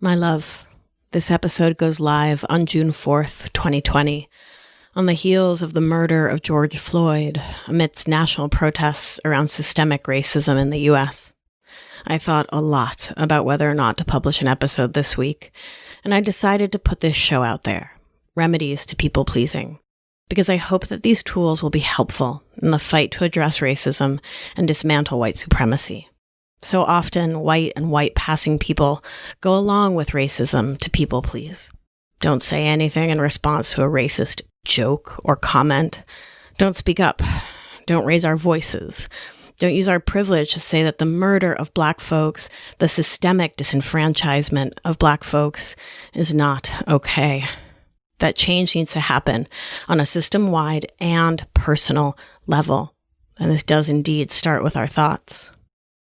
My love, this episode goes live on June 4th, 2020, on the heels of the murder of George Floyd amidst national protests around systemic racism in the U.S. I thought a lot about whether or not to publish an episode this week, and I decided to put this show out there, Remedies to People Pleasing, because I hope that these tools will be helpful in the fight to address racism and dismantle white supremacy. So often, white and white-passing people go along with racism to people please. Don't say anything in response to a racist joke or comment. Don't speak up. Don't raise our voices. Don't use our privilege to say that the murder of Black folks, the systemic disenfranchisement of Black folks, is not okay. That change needs to happen on a system-wide and personal level. And this does indeed start with our thoughts.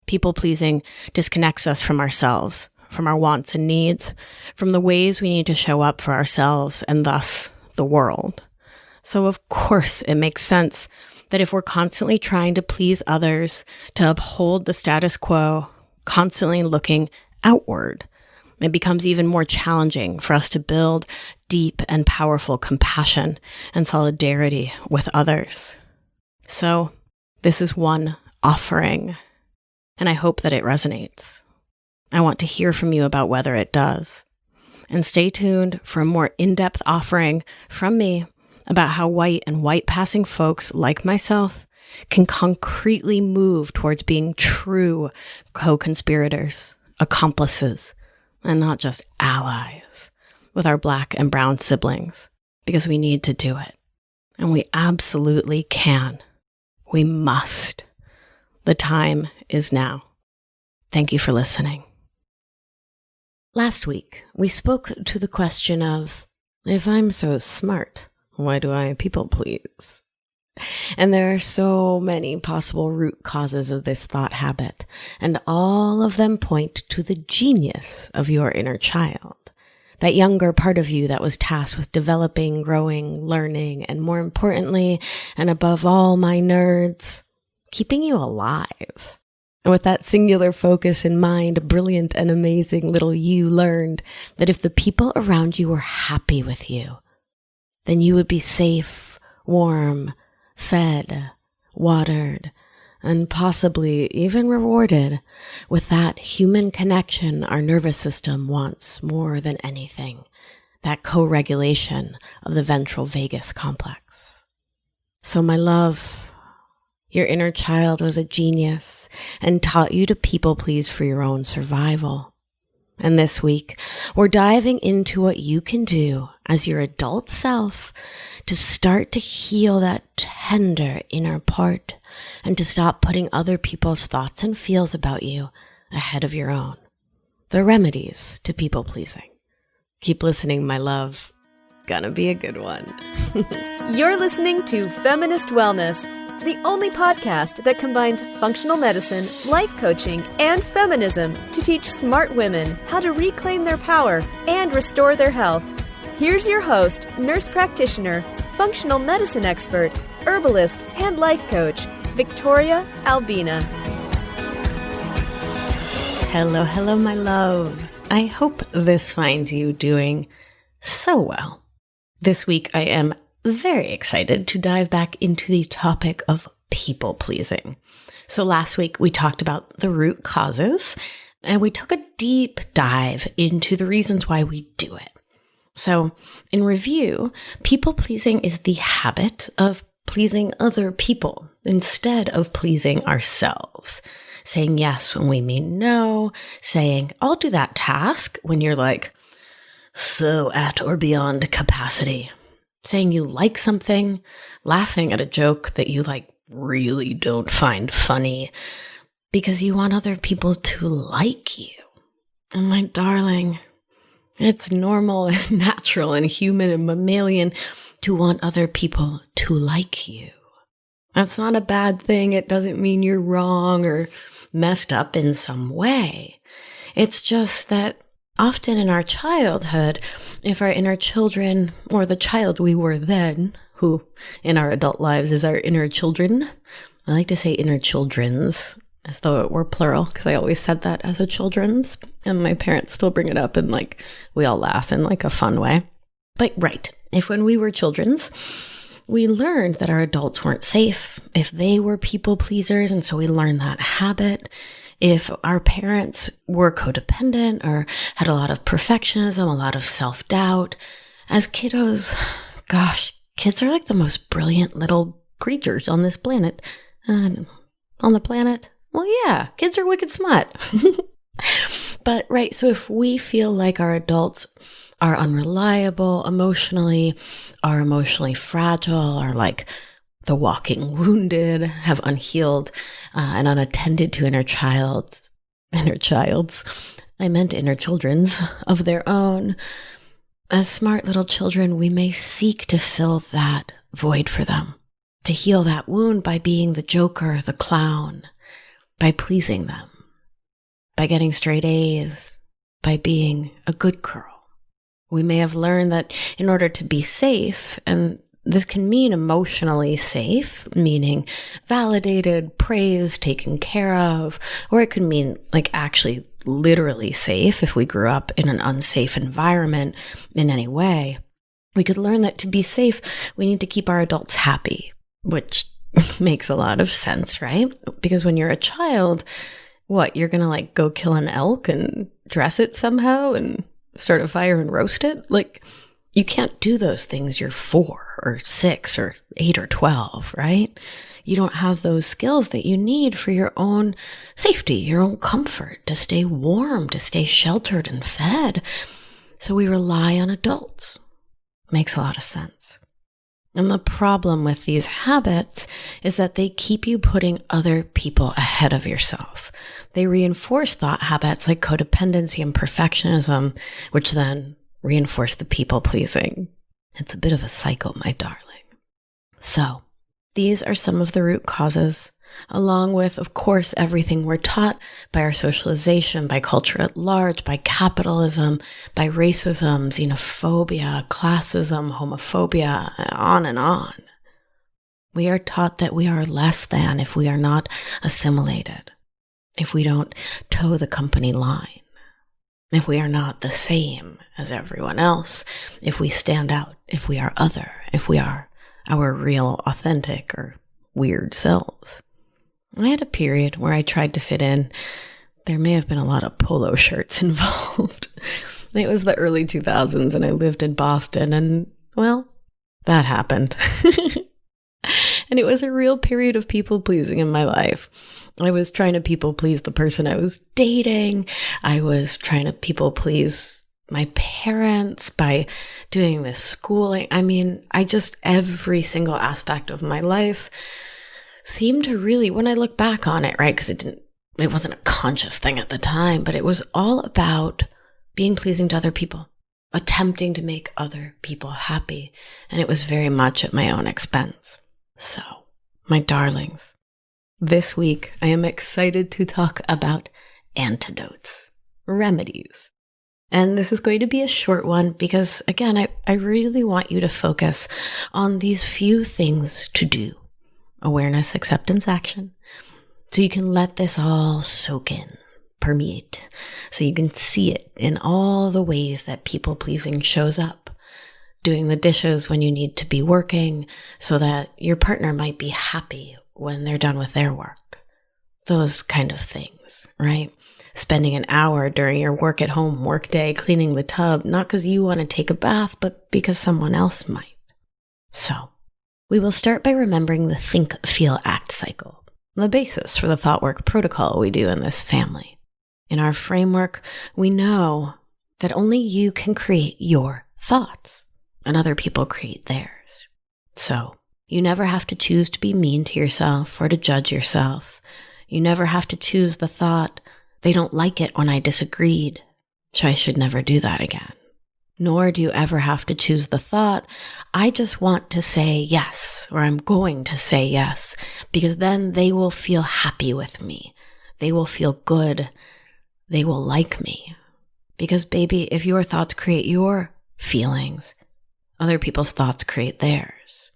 People-pleasing disconnects us from ourselves, from our wants and needs, from the ways we need to show up for ourselves and thus the world. So of course it makes sense that if we're constantly trying to please others, to uphold the status quo, constantly looking outward, it becomes even more challenging for us to build deep and powerful compassion and solidarity with others. So this is one offering, and I hope that it resonates. I want to hear from you about whether it does. And stay tuned for a more in-depth offering from me about how white and white-passing folks like myself can concretely move towards being true co-conspirators, accomplices, and not just allies with our Black and brown siblings, because we need to do it. And we absolutely can. We must. The time is now. Thank you for listening. Last week, we spoke to the question of, if I'm so smart, why do I people please? And there are so many possible root causes of this thought habit, and all of them point to the genius of your inner child. That younger part of you that was tasked with developing, growing, learning, and more importantly, and above all, my nerds, keeping you alive. And with that singular focus in mind, brilliant and amazing little you learned that if the people around you were happy with you, then you would be safe, warm, fed, watered, and possibly even rewarded with that human connection our nervous system wants more than anything, that co-regulation of the ventral vagus complex. So my love, your inner child was a genius and taught you to people please for your own survival. And this week, we're diving into what you can do as your adult self to start to heal that tender inner part and to stop putting other people's thoughts and feels about you ahead of your own. The remedies to people pleasing. Keep listening, my love. Gonna be a good one. You're listening to Feminist Wellness, the only podcast that combines functional medicine, life coaching, and feminism to teach smart women how to reclaim their power and restore their health. Here's your host, nurse practitioner, functional medicine expert, herbalist, and life coach, Victoria Albina. Hello, hello, my love. I hope this finds you doing so well. This week, I am very excited to dive back into the topic of people pleasing. So last week we talked about the root causes and we took a deep dive into the reasons why we do it. So in review, people pleasing is the habit of pleasing other people instead of pleasing ourselves. Saying yes when we mean no, saying I'll do that task when you're like so at or beyond capacity. Saying you like something, laughing at a joke that you really don't find funny because you want other people to like you. And my darling, it's normal and natural and human and mammalian to want other people to like you. That's not a bad thing. It doesn't mean you're wrong or messed up in some way. It's just that often in our childhood, if our inner children, or the child we were then, who in our adult lives is our inner children, I like to say inner children's, as though it were plural, because I always said that as a children's, and my parents still bring it up, and like we all laugh in like a fun way. But right, if when we were children's, we learned that our adults weren't safe, if they were people pleasers, and so we learned that habit. If our parents were codependent or had a lot of perfectionism, a lot of self-doubt, as kiddos, gosh, kids are like the most brilliant little creatures on this planet. On the planet? Well, yeah, kids are wicked smart. But right, so if we feel like our adults are unreliable emotionally, are emotionally fragile, are like the walking wounded, have unhealed and unattended to inner child's, I meant inner children's of their own, as smart little children, we may seek to fill that void for them, to heal that wound by being the joker, the clown, by pleasing them, by getting straight A's, by being a good girl. We may have learned that in order to be safe, and this can mean emotionally safe, meaning validated, praised, taken care of, or it could mean like actually literally safe if we grew up in an unsafe environment in any way. We could learn that to be safe, we need to keep our adults happy, which makes a lot of sense, right? Because when you're a child, what, you're going to like go kill an elk and dress it somehow and start a fire and roast it? Like, you can't do those things. You're 4 or 6 or 8 or 12, right? You don't have those skills that you need for your own safety, your own comfort, to stay warm, to stay sheltered and fed. So we rely on adults. Makes a lot of sense. And the problem with these habits is that they keep you putting other people ahead of yourself. They reinforce thought habits like codependency and perfectionism, which then reinforce the people pleasing. It's a bit of a cycle, my darling. So, these are some of the root causes, along with, of course, everything we're taught by our socialization, by culture at large, by capitalism, by racism, xenophobia, classism, homophobia, on and on. We are taught that we are less than if we are not assimilated, if we don't toe the company line, if we are not the same as everyone else, if we stand out, if we are other, if we are our real, authentic, or weird selves. I had a period where I tried to fit in. There may have been a lot of polo shirts involved. It was the early 2000s and I lived in Boston and, well, that happened. And it was a real period of people pleasing in my life. I was trying to people please the person I was dating. I was trying to people please my parents by doing this schooling. I mean, every single aspect of my life seemed to really, when I look back on it, right, because it wasn't a conscious thing at the time, but it was all about being pleasing to other people, attempting to make other people happy. And it was very much at my own expense. So, my darlings, this week I am excited to talk about antidotes, remedies. And this is going to be a short one because, again, I really want you to focus on these few things to do. Awareness, acceptance, action. So you can let this all soak in, permeate. So you can see it in all the ways that people-pleasing shows up. Doing the dishes when you need to be working so that your partner might be happy when they're done with their work. Those kind of things, right? Spending an hour during your work at home work day cleaning the tub, not because you want to take a bath, but because someone else might. So, we will start by remembering the think, feel, act cycle, the basis for the thought work protocol we do in this family. In our framework, we know that only you can create your thoughts, and other people create theirs. So, you never have to choose to be mean to yourself or to judge yourself. You never have to choose the thought, they don't like it when I disagreed, so I should never do that again. Nor do you ever have to choose the thought, I just want to say yes, or I'm going to say yes, because then they will feel happy with me. They will feel good. They will like me. Because baby, if your thoughts create your feelings, other people's thoughts create theirs.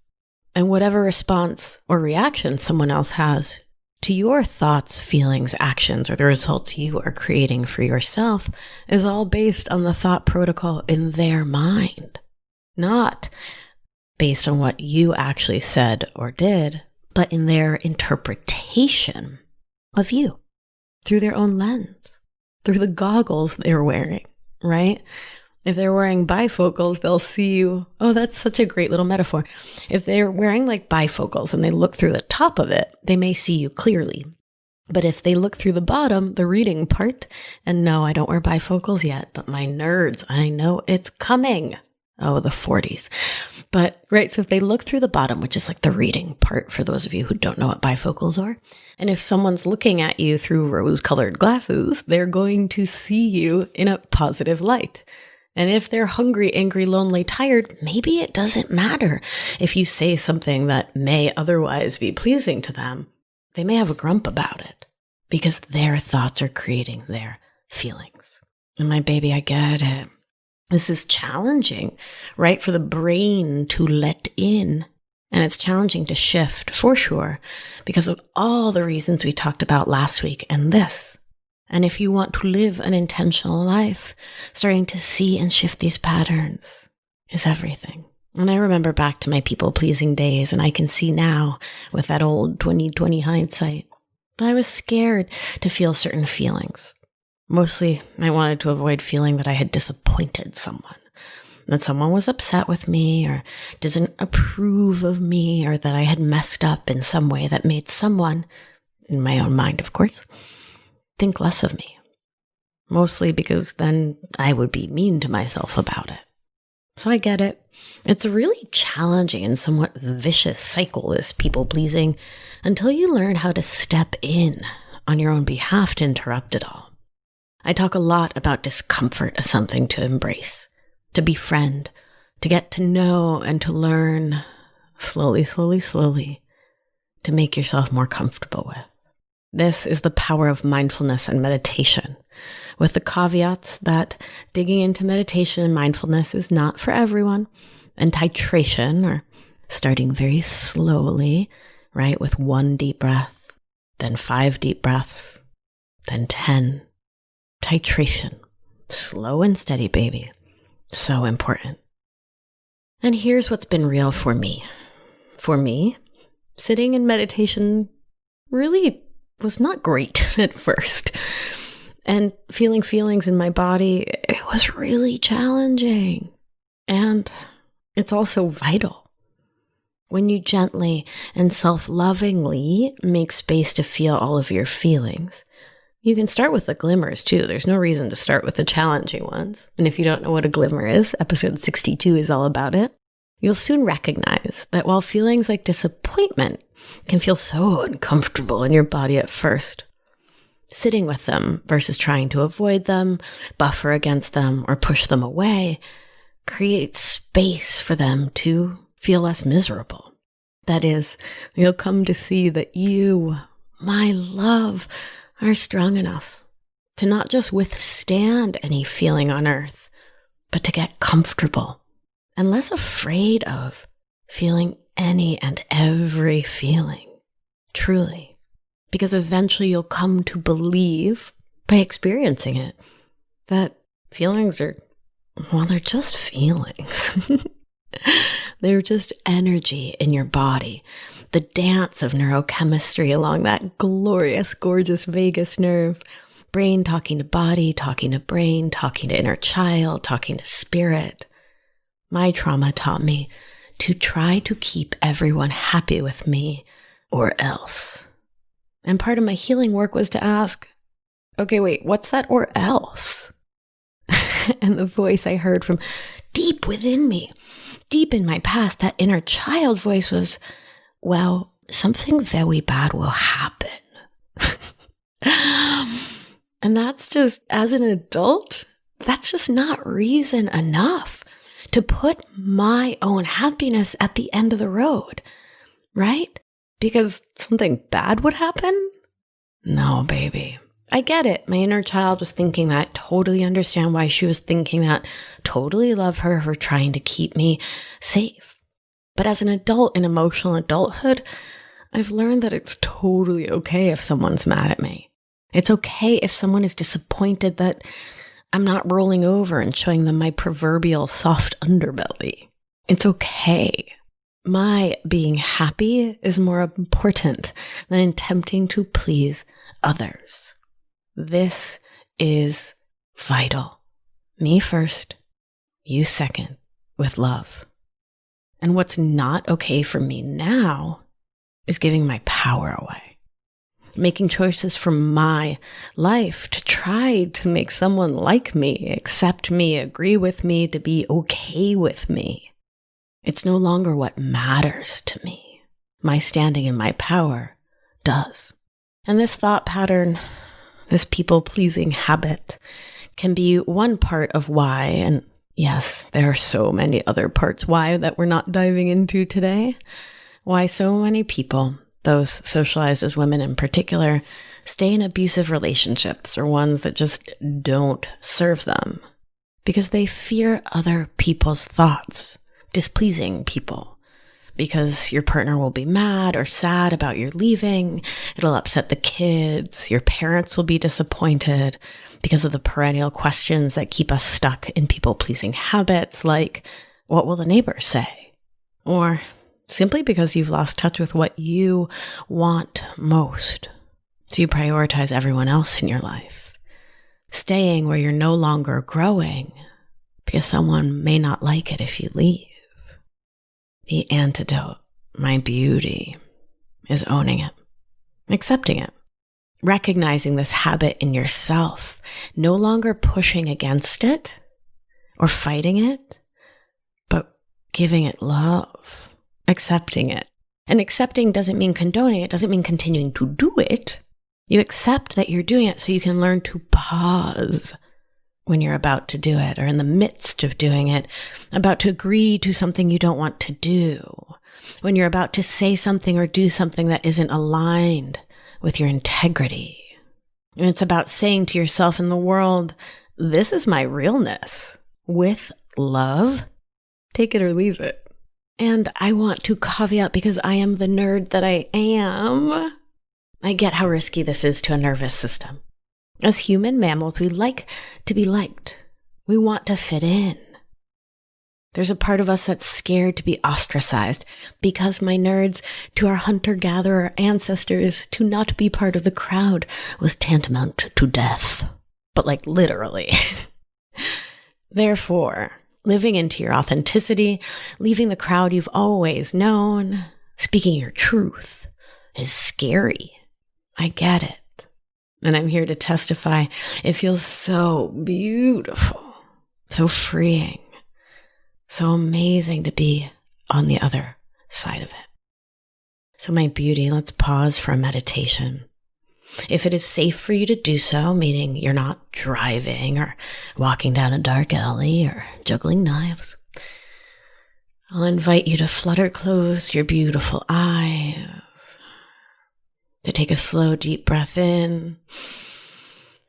And whatever response or reaction someone else has, to your thoughts, feelings, actions, or the results you are creating for yourself is all based on the thought protocol in their mind, not based on what you actually said or did, but in their interpretation of you through their own lens, through the goggles they're wearing, right? If they're wearing bifocals, they'll see you. Oh, that's such a great little metaphor. If they're wearing like bifocals and they look through the top of it, they may see you clearly. But if they look through the bottom, the reading part, and no, I don't wear bifocals yet, but my nerds, I know it's coming. Oh, the 40s. But, right, so if they look through the bottom, which is like the reading part for those of you who don't know what bifocals are, and if someone's looking at you through rose-colored glasses, they're going to see you in a positive light. And if they're hungry, angry, lonely, tired, maybe it doesn't matter if you say something that may otherwise be pleasing to them. They may have a grump about it because their thoughts are creating their feelings. And my baby, I get it. This is challenging, right? For the brain to let in. And it's challenging to shift for sure because of all the reasons we talked about last week and this. And if you want to live an intentional life, starting to see and shift these patterns is everything. And I remember back to my people-pleasing days, and I can see now with that old 20/20 hindsight that I was scared to feel certain feelings. Mostly, I wanted to avoid feeling that I had disappointed someone, that someone was upset with me or doesn't approve of me, or that I had messed up in some way that made someone, in my own mind, of course, think less of me. Mostly because then I would be mean to myself about it. So I get it. It's a really challenging and somewhat vicious cycle, this people-pleasing, until you learn how to step in on your own behalf to interrupt it all. I talk a lot about discomfort as something to embrace, to befriend, to get to know and to learn slowly, slowly, slowly, to make yourself more comfortable with. This is the power of mindfulness and meditation, with the caveats that digging into meditation and mindfulness is not for everyone, and titration, or starting very slowly, right, with 1 deep breath, then 5 deep breaths, then 10. Titration, slow and steady, baby, so important. And here's what's been real for me. For me, sitting in meditation really was not great at first. And feeling feelings in my body, it was really challenging. And it's also vital. When you gently and self-lovingly make space to feel all of your feelings, you can start with the glimmers too. There's no reason to start with the challenging ones. And if you don't know what a glimmer is, episode 62 is all about it. You'll soon recognize that while feelings like disappointment can feel so uncomfortable in your body at first, sitting with them versus trying to avoid them, buffer against them, or push them away creates space for them to feel less miserable. That is, you'll come to see that you, my love, are strong enough to not just withstand any feeling on earth, but to get comfortable and less afraid of feeling any and every feeling, truly. Because eventually you'll come to believe, by experiencing it, that feelings are, well, they're just feelings. They're just energy in your body. The dance of neurochemistry along that glorious, gorgeous vagus nerve. Brain talking to body, talking to brain, talking to inner child, talking to spirit. My trauma taught me to try to keep everyone happy with me or else. And part of my healing work was to ask, okay, wait, what's that or else? And the voice I heard from deep within me, deep in my past, that inner child voice was, well, something very bad will happen. And that's just, as an adult, that's just not reason enough to put my own happiness at the end of the road, right? Because something bad would happen? No, baby. I get it. My inner child was thinking that. Totally understand why she was thinking that. Totally love her for trying to keep me safe. But as an adult in emotional adulthood, I've learned that it's totally okay if someone's mad at me. It's okay if someone is disappointed that I'm not rolling over and showing them my proverbial soft underbelly. It's okay. My being happy is more important than attempting to please others. This is vital. Me first, you second, with love. And what's not okay for me now is giving my power away. Making choices from my life to try to make someone like me, accept me, agree with me, to be okay with me. It's no longer what matters to me. My standing in my power does. And this thought pattern, this people-pleasing habit, can be one part of why, and yes, there are so many other parts why that we're not diving into today, why so many people, those socialized as women in particular, stay in abusive relationships or ones that just don't serve them because they fear other people's thoughts, displeasing people, because your partner will be mad or sad about your leaving. It'll upset the kids. Your parents will be disappointed because of the perennial questions that keep us stuck in people-pleasing habits like, what will the neighbors say? Or simply because you've lost touch with what you want most. So you prioritize everyone else in your life, staying where you're no longer growing because someone may not like it if you leave. The antidote, my beauty, is owning it, accepting it, recognizing this habit in yourself, no longer pushing against it or fighting it, but giving it love. Accepting it. And accepting doesn't mean condoning it, doesn't mean continuing to do it. You accept that you're doing it so you can learn to pause when you're about to do it or in the midst of doing it, about to agree to something you don't want to do, when you're about to say something or do something that isn't aligned with your integrity. And it's about saying to yourself in the world, this is my realness with love. Take it or leave it. And I want to caveat, because I am the nerd that I am, I get how risky this is to a nervous system. As human mammals, we like to be liked. We want to fit in. There's a part of us that's scared to be ostracized because, my nerds, to our hunter-gatherer ancestors, to not be part of the crowd was tantamount to death. But like literally. Therefore, living into your authenticity, leaving the crowd you've always known, speaking your truth is scary. I get it. And I'm here to testify. It feels so beautiful, so freeing, so amazing to be on the other side of it. So my beauty, let's pause for a meditation. If it is safe for you to do so, meaning you're not driving or walking down a dark alley or juggling knives, I'll invite you to flutter close your beautiful eyes, to take a slow, deep breath in,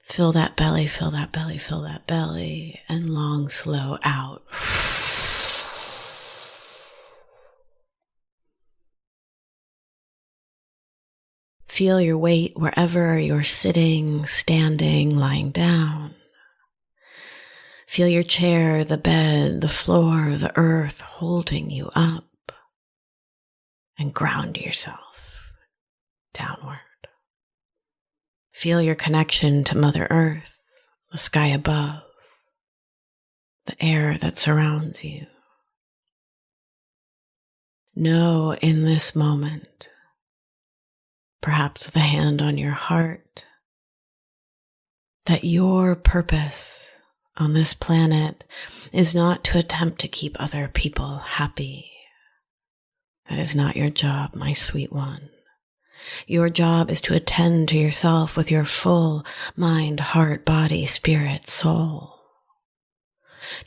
fill that belly, fill that belly, fill that belly, and long, slow out. Feel your weight wherever you're sitting, standing, lying down. Feel your chair, the bed, the floor, the earth holding you up. And ground yourself downward. Feel your connection to Mother Earth, the sky above, the air that surrounds you. Know in this moment, perhaps with a hand on your heart, that your purpose on this planet is not to attempt to keep other people happy. That is not your job, my sweet one. Your job is to attend to yourself with your full mind, heart, body, spirit, soul.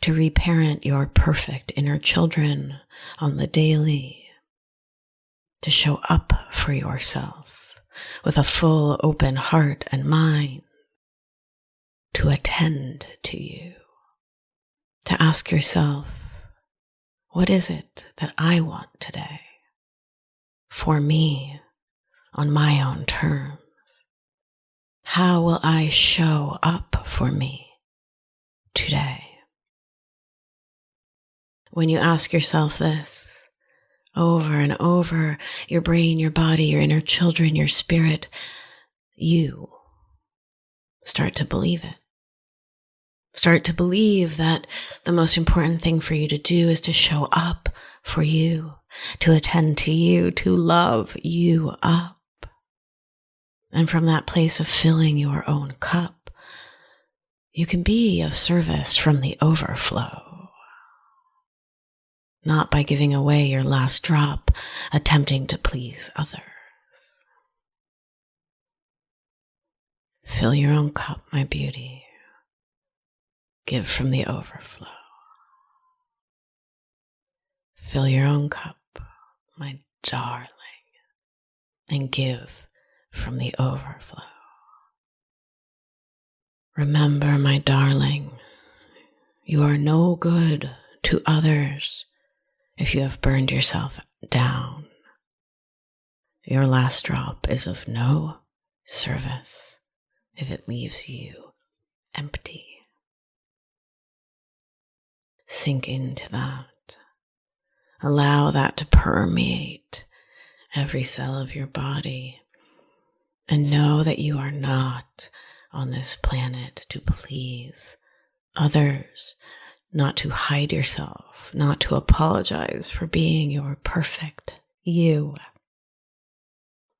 To reparent your perfect inner children on the daily. To show up for yourself with a full open heart and mind. To attend to you. To ask yourself, what is it that I want today? For me, on my own terms? How will I show up for me today? When you ask yourself this over and over, your brain, your body, your inner children, your spirit, you start to believe it. Start to believe that the most important thing for you to do is to show up for you, to attend to you, to love you up. And from that place of filling your own cup, you can be of service from the overflow. Not by giving away your last drop, attempting to please others. Fill your own cup, my beauty. Give from the overflow. Fill your own cup, my darling, and give from the overflow. Remember, my darling, you are no good to others if you have burned yourself down. Your last drop is of no service if it leaves you empty. Sink into that. Allow that to permeate every cell of your body. And know that you are not on this planet to please others, not to hide yourself, not to apologize for being your perfect you.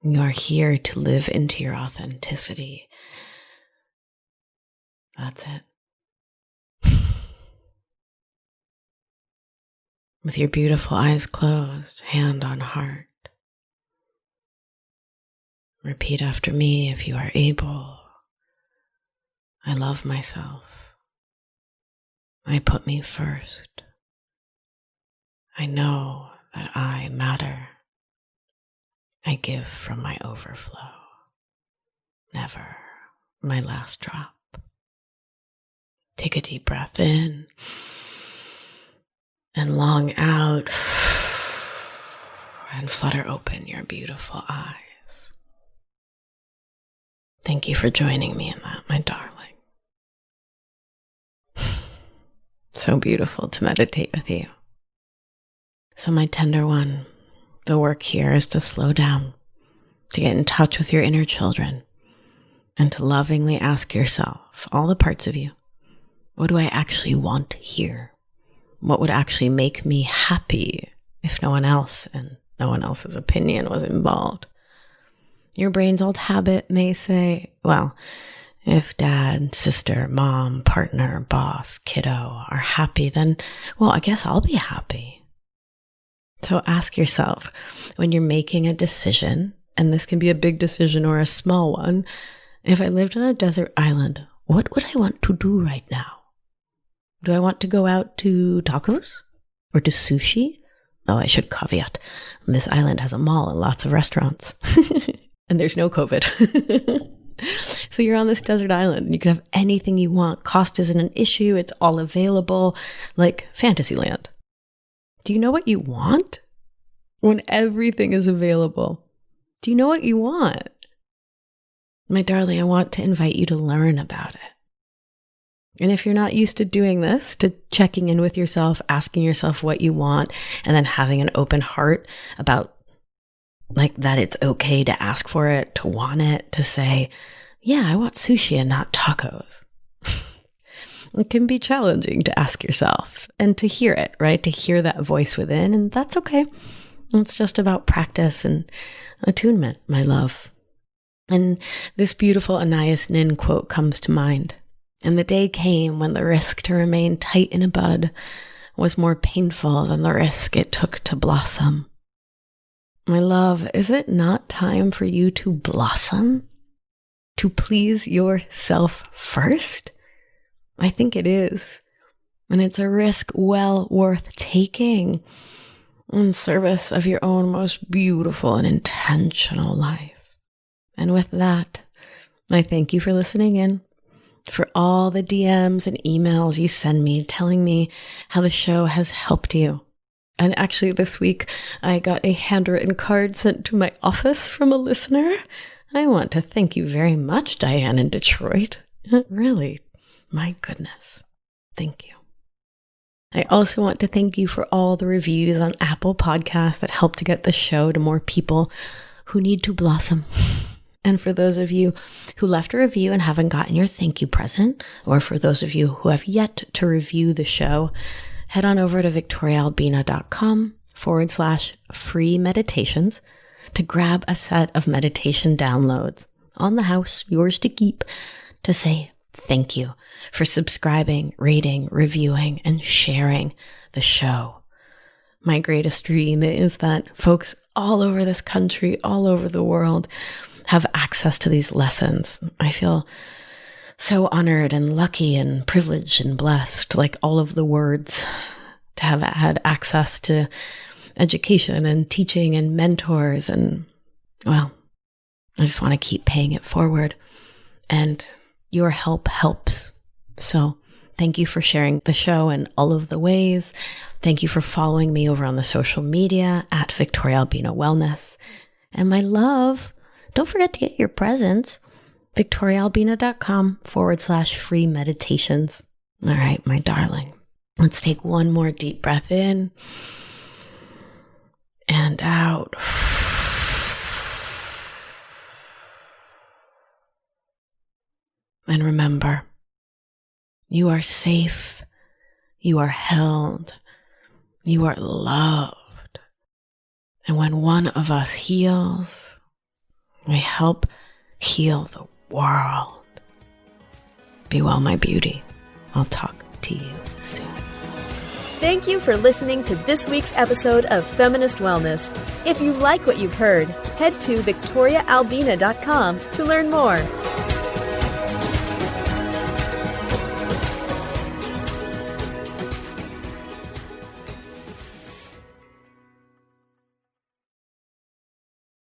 You are here to live into your authenticity. That's it. With your beautiful eyes closed, hand on heart. Repeat after me if you are able. I love myself. I put me first. I know that I matter. I give from my overflow. Never my last drop. Take a deep breath in and long out and flutter open your beautiful eyes. Thank you for joining me in that, my darling. So beautiful to meditate with you. So my tender one, the work here is to slow down, to get in touch with your inner children, and to lovingly ask yourself, all the parts of you, what do I actually want here? What would actually make me happy if no one else and no one else's opinion was involved? Your brain's old habit may say, well, if dad, sister, mom, partner, boss, kiddo are happy, then, well, I guess I'll be happy. So ask yourself, when you're making a decision, and this can be a big decision or a small one, if I lived on a desert island, what would I want to do right now? Do I want to go out to tacos or to sushi? Oh, I should caveat. This island has a mall and lots of restaurants. And there's no COVID. So you're on this desert island and you can have anything you want. Cost isn't an issue. It's all available, like Fantasyland. Do you know what you want? When everything is available, do you know what you want? My darling, I want to invite you to learn about it. And if you're not used to doing this, to checking in with yourself, asking yourself what you want, and then having an open heart about like that it's okay to ask for it, to want it, to say, yeah, I want sushi and not tacos. It can be challenging to ask yourself and to hear it, right? To hear that voice within, and that's okay. It's just about practice and attunement, my love. And this beautiful Anais Nin quote comes to mind. And the day came when the risk to remain tight in a bud was more painful than the risk it took to blossom. My love, is it not time for you to blossom? To please yourself first? I think it is. And it's a risk well worth taking in service of your own most beautiful and intentional life. And with that, I thank you for listening in, for all the DMs and emails you send me telling me how the show has helped you. And actually this week, I got a handwritten card sent to my office from a listener. I want to thank you very much, Diane in Detroit. Really, my goodness. Thank you. I also want to thank you for all the reviews on Apple Podcasts that help to get the show to more people who need to blossom. And for those of you who left a review and haven't gotten your thank you present, or for those of you who have yet to review the show, head on over to victoriaalbina.com/free meditations to grab a set of meditation downloads on the house, yours to keep, to say thank you for subscribing, rating, reviewing, and sharing the show. My greatest dream is that folks all over this country, all over the world, have access to these lessons. I feel so honored and lucky and privileged and blessed, like all of the words, to have had access to education and teaching and mentors. And, well, I just want to keep paying it forward. And your help helps. So thank you for sharing the show in all of the ways. Thank you for following me over on the social media at Victoria Albina Wellness. And my love, don't forget to get your presents. victoriaalbina.com/free meditations. All right, my darling. Let's take one more deep breath in and out. And remember, you are safe, you are held, you are loved. And when one of us heals, we help heal the world. Be well, my beauty. I'll talk to you soon. Thank you for listening to this week's episode of Feminist Wellness. If you like what you've heard, head to victoriaalbina.com to learn more.